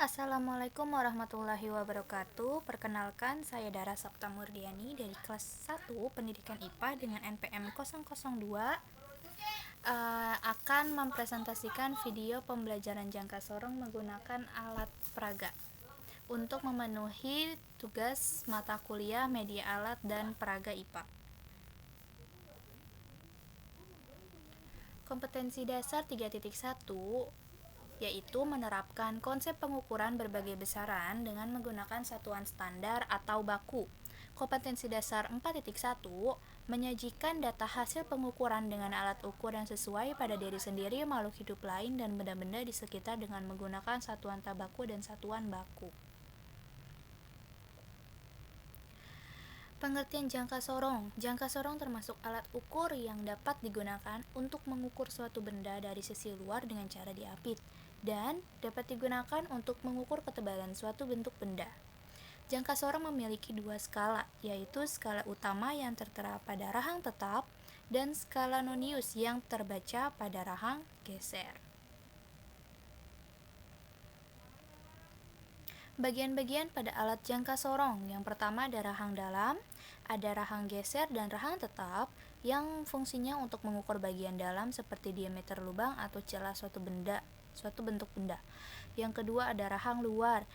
Assalamualaikum warahmatullahi wabarakatuh. Perkenalkan, saya Dara Sapta Murdiani dari kelas 1 Pendidikan IPA dengan NPM 002, akan mempresentasikan video pembelajaran jangka sorong menggunakan alat peraga untuk memenuhi tugas mata kuliah media alat dan peraga IPA. Kompetensi dasar 3.1 yaitu menerapkan konsep pengukuran berbagai besaran dengan menggunakan satuan standar atau baku. Kompetensi dasar 4.1 menyajikan data hasil pengukuran dengan alat ukur yang sesuai pada diri sendiri, makhluk hidup lain, dan benda-benda di sekitar dengan menggunakan satuan tabaku dan satuan baku. Pengertian jangka sorong. Jangka sorong termasuk alat ukur yang dapat digunakan untuk mengukur suatu benda dari sisi luar dengan cara diapit, dan dapat digunakan untuk mengukur ketebalan suatu bentuk benda. Jangka sorong memiliki dua skala, yaitu skala utama yang tertera pada rahang tetap dan skala nonius yang terbaca pada rahang geser. Bagian-bagian pada alat jangka sorong. Yang pertama ada rahang dalam, ada rahang geser, dan rahang tetap yang fungsinya untuk mengukur bagian dalam seperti diameter lubang atau celah suatu bentuk benda. Yang kedua ada rahang luar,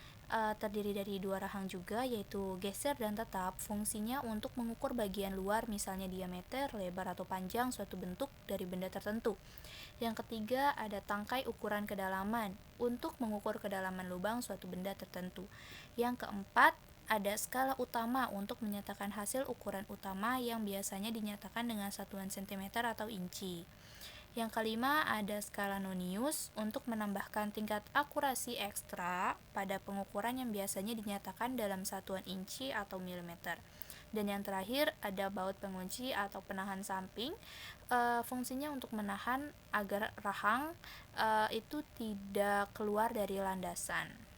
terdiri dari dua rahang juga, yaitu geser dan tetap. Fungsinya untuk mengukur bagian luar, misalnya diameter, lebar, atau panjang suatu bentuk dari benda tertentu. Yang ketiga ada tangkai ukuran kedalaman, untuk mengukur kedalaman lubang suatu benda tertentu. Yang keempat ada skala utama, untuk menyatakan hasil ukuran utama yang biasanya dinyatakan dengan satuan cm atau inci. Yang kelima ada skala nonius, untuk menambahkan tingkat akurasi ekstra pada pengukuran yang biasanya dinyatakan dalam satuan inci atau milimeter. Dan yang terakhir ada baut pengunci atau penahan samping, fungsinya untuk menahan agar rahang itu tidak keluar dari landasan.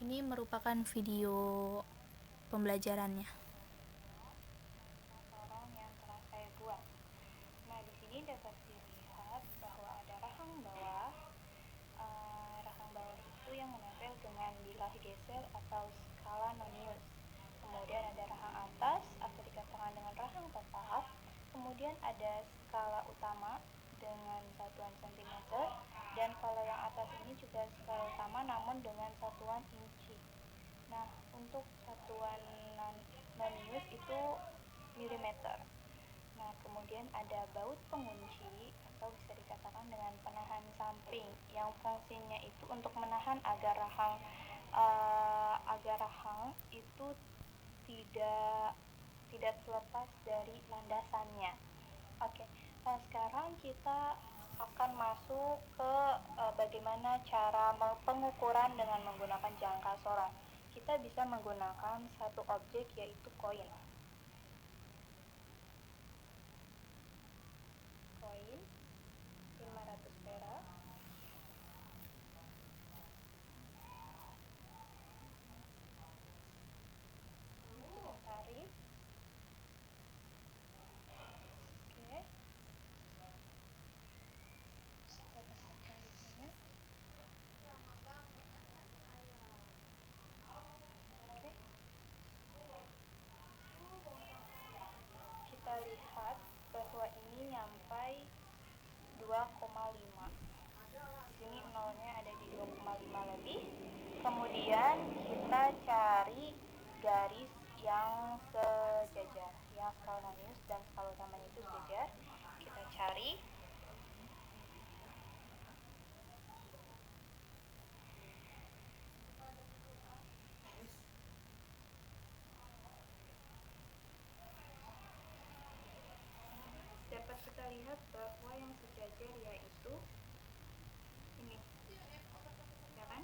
Ini merupakan video pembelajarannya. Sorong yang telah saya buat. Nah, di sini dapat dilihat bahwa ada rahang bawah. Rahang bawah itu yang menempel dengan bilah geser atau skala nonius. Kemudian ada rahang atas atau dikatakan dengan rahang tetap. Kemudian ada skala utama dengan satuan cm, dan kalau yang atas ini juga skala utama namun dengan satuan inci. Nah, untuk satuan nonius itu milimeter. Nah, kemudian ada baut pengunci atau bisa dikatakan dengan penahan samping, yang fungsinya itu untuk menahan agar rahang itu tidak terlepas dari landasannya. Oke, nah sekarang kita akan masuk ke bagaimana cara pengukuran dengan menggunakan jangka sorong. Kita bisa menggunakan satu objek, yaitu koin. Koin 500 perak. Kita tarik. Oke. Kita letakkan di sini. Oke. Kita lihat bahwa ini nyampai 2,5. Di sini nolnya ada di 2,5 lebih. Kemudian kita cari garis yang sejajar, yang skala nonius dan skala utamanya itu sejajar. Kita cari. Dapat kita lihat bahwa yang sejajar yaitu ini, ya kan?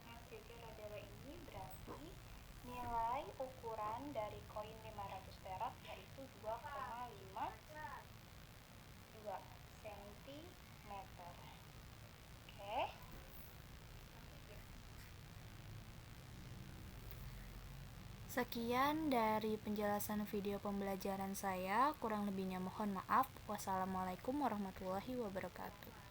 Yang sejajar adalah ini, berarti nilai ukuran dari koin 500 perak yaitu 2,52 cm. Oke. Sekian dari penjelasan video pembelajaran saya, kurang lebihnya mohon maaf. Wassalamualaikum warahmatullahi wabarakatuh.